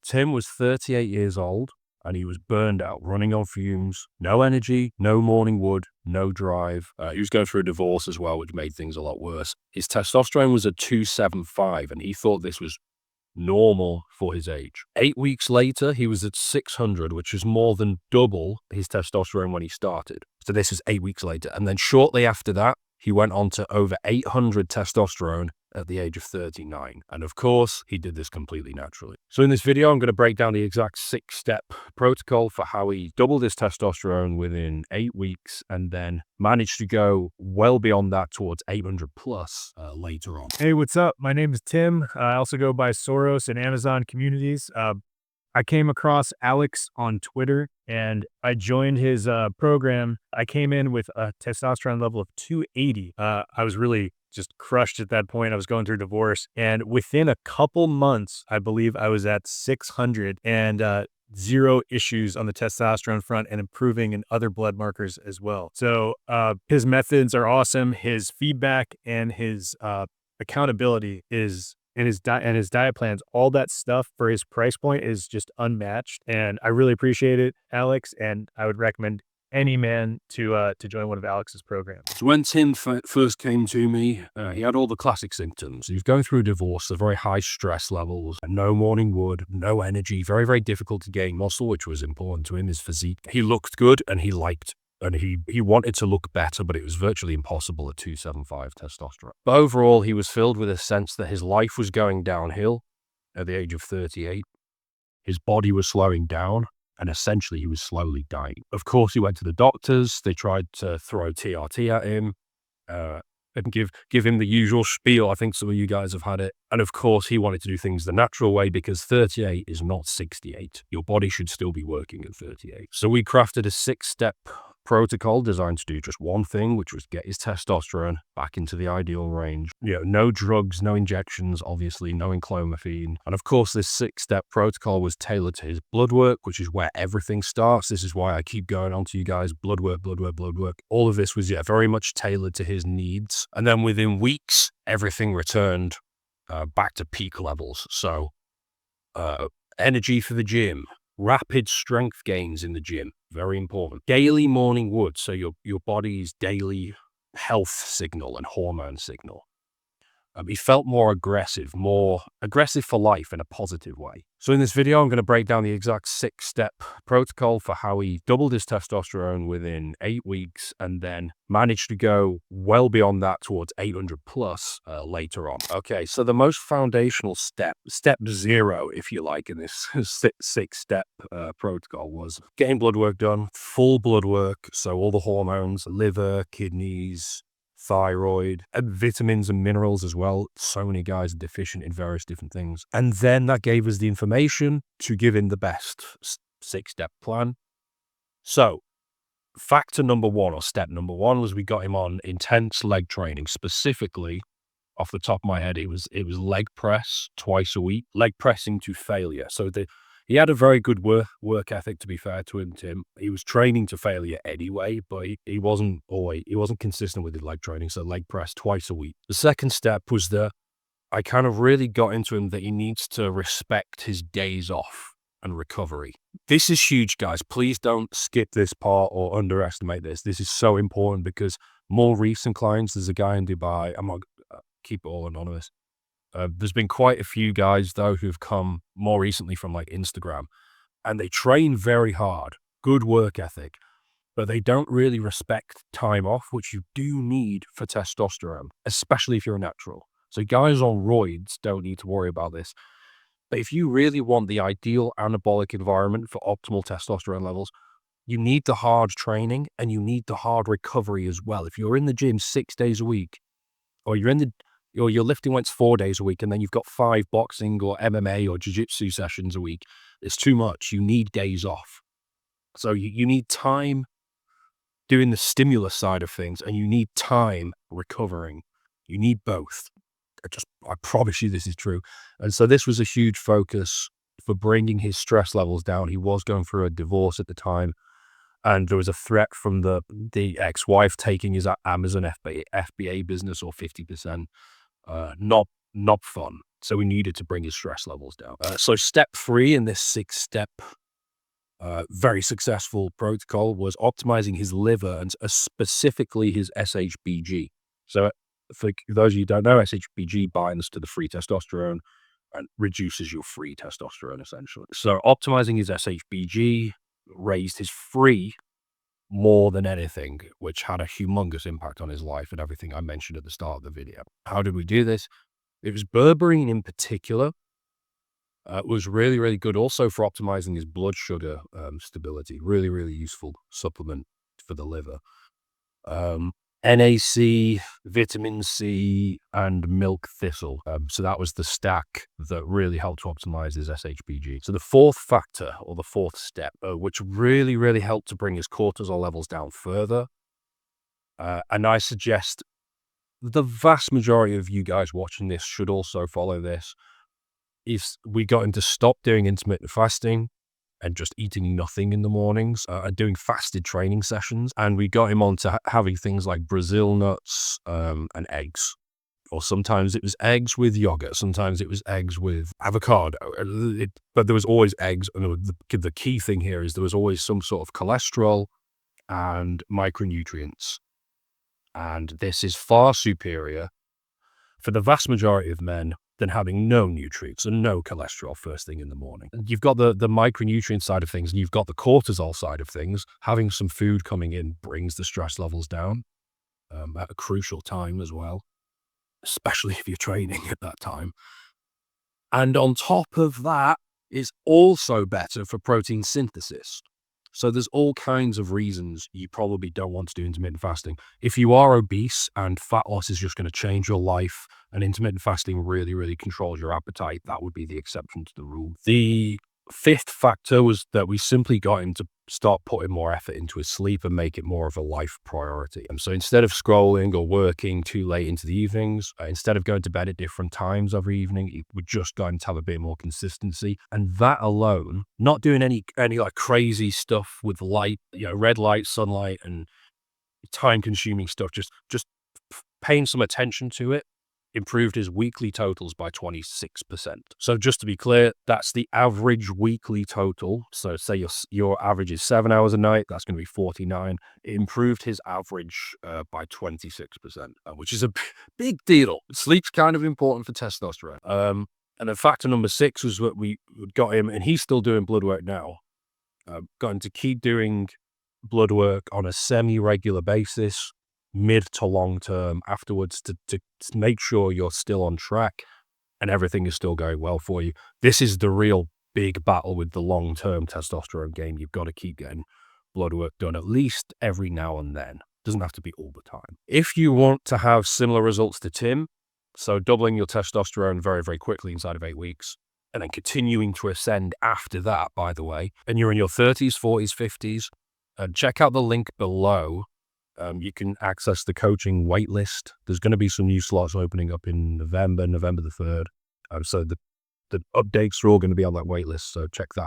Tim was 38 years old and he was burned out, running on fumes, no energy, no morning wood, no drive. He was going through a divorce as well, which made things a lot worse. His testosterone was at 275 and he thought this was normal for his age. 8 weeks later, he was at 600, which was more than double his testosterone when he started. So this is 8 weeks later. And then shortly after that, he went on to over 800 testosterone at the age of 39. And of course, he did this completely naturally. So in this video, I'm going to break down the exact 6-step protocol for how he doubled his testosterone within 8 weeks and then managed to go well beyond that towards 800 plus later on. Hey, what's up? My name is Tim. I also go by Soros in Amazon communities. I came across Alex on Twitter and I joined his program. I came in with a testosterone level of 280. I was really just crushed at that point. I was going through divorce, and within a couple months, I believe I was at 600 and zero issues on the testosterone front and improving in other blood markers as well. So his methods are awesome. His feedback and his accountability is and his diet plans, all that stuff for his price point is just unmatched. And I really appreciate it, Alex. And I would recommend any man to join one of Alex's programs. So when Tim first came to me, he had all the classic symptoms. He was going through a divorce, the very high stress levels, no morning wood, no energy, very, very difficult to gain muscle, which was important to him, his physique. He looked good and he liked and he wanted to look better, but it was virtually impossible at 275 testosterone. But overall, he was filled with a sense that his life was going downhill at the age of 38. His body was slowing down, and essentially he was slowly dying. Of course, he went to the doctors. They tried to throw TRT at him and give him the usual spiel. I think some of you guys have had it. And of course, he wanted to do things the natural way because 38 is not 68. Your body should still be working at 38. So we crafted a 6-step protocol designed to do just one thing, which was get his testosterone back into the ideal range. No drugs, no injections, obviously, no enclomiphene. And of course, this 6-step protocol was tailored to his blood work, which is where everything starts. This is why I keep going on to you guys, blood work, blood work, blood work. All of this was very much tailored to his needs. And then within weeks, everything returned back to peak levels. So energy for the gym, rapid strength gains in the gym, very important. Daily morning wood, so your body's daily health signal and hormone signal. He felt more aggressive for life in a positive way. So in this video, I'm going to break down the exact 6-step protocol for how he doubled his testosterone within 8 weeks and then managed to go well beyond that towards 800 plus later on. Okay, so the most foundational step 0, if you like, in this 6-step protocol was getting blood work done, full blood work. So all the hormones, liver, kidneys, thyroid, and vitamins and minerals as well. So many guys are deficient in various different things. And then that gave us the information to give him the best 6-step plan. So factor number 1 or step number 1 was we got him on intense leg training. Specifically, off the top of my head, it was leg press twice a week, leg pressing to failure. So he had a very good work ethic, to be fair to him, Tim. He was training to failure anyway, but he wasn't consistent with his leg training, so leg press twice a week. The second step was that I kind of really got into him that he needs to respect his days off and recovery. This is huge, guys. Please don't skip this part or underestimate this. This is so important because more recent clients, there's a guy in Dubai, I'm not keep it all anonymous. There's been quite a few guys, though, who've come more recently from like Instagram, and they train very hard, good work ethic, but they don't really respect time off, which you do need for testosterone, especially if you're a natural. So guys on roids don't need to worry about this. But if you really want the ideal anabolic environment for optimal testosterone levels, you need the hard training and you need the hard recovery as well. If you're in the gym 6 days a week, or you're lifting weights 4 days a week, and then you've got 5 boxing or MMA or jiu-jitsu sessions a week, it's too much. You need days off. So you need time doing the stimulus side of things, and you need time recovering. You need both. I promise you this is true. And so this was a huge focus for bringing his stress levels down. He was going through a divorce at the time, and there was a threat from the ex-wife taking his Amazon FBA business or 50%. Not fun. So we needed to bring his stress levels down. So step 3 in this 6-step, very successful protocol was optimizing his liver and specifically his SHBG. So for those of you who don't know, SHBG binds to the free testosterone and reduces your free testosterone essentially. So optimizing his SHBG raised his free more than anything, which had a humongous impact on his life and everything I mentioned at the start of the video. How did we do this? It was berberine in particular. Was really, really good also for optimizing his blood sugar stability. Really, really useful supplement for the liver. NAC, vitamin C, and milk thistle. So that was the stack that really helped to optimize his SHBG. So the 4th factor, or the 4th step, which really, really helped to bring his cortisol levels down further. And I suggest the vast majority of you guys watching this should also follow this. Is we got him to stop doing intermittent fasting and just eating nothing in the mornings and doing fasted training sessions. And we got him on to having things like Brazil nuts and eggs. Or sometimes it was eggs with yogurt. Sometimes it was eggs with avocado. But there was always eggs. And the key thing here is there was always some sort of cholesterol and micronutrients. And this is far superior for the vast majority of men than having no nutrients and no cholesterol first thing in the morning. You've got the micronutrient side of things and you've got the cortisol side of things. Having some food coming in brings the stress levels down at a crucial time as well, especially if you're training at that time. And on top of that is also better for protein synthesis. So there's all kinds of reasons you probably don't want to do intermittent fasting. If you are obese and fat loss is just going to change your life and intermittent fasting really, really controls your appetite, that would be the exception to the rule. The 5th factor was that we simply got him to start putting more effort into his sleep and make it more of a life priority. And so instead of scrolling or working too late into the evenings, instead of going to bed at different times every evening, we just got him to have a bit more consistency. And that alone, not doing any like crazy stuff with light, red light, sunlight, and time-consuming stuff, just paying some attention to it, improved his weekly totals by 26%. So just to be clear, that's the average weekly total. So say your average is 7 hours a night, that's going to be 49. It improved his average by 26%, which is a big deal. Sleep's kind of important for testosterone. And then factor number 6 was what we got him, and he's still doing blood work now, got him to keep doing blood work on a semi-regular basis, mid to long term afterwards to make sure you're still on track and everything is still going well for you. This is the real big battle with the long-term testosterone game. You've got to keep getting blood work done at least every now and then. Doesn't have to be all the time. If you want to have similar results to Tim, so doubling your testosterone very, very quickly inside of 8 weeks, and then continuing to ascend after that, by the way, and you're in your 30s, 40s, 50s, check out the link below. You can access the coaching waitlist. There's going to be some new slots opening up in November the 3rd. So the updates are all going to be on that waitlist. So check that out.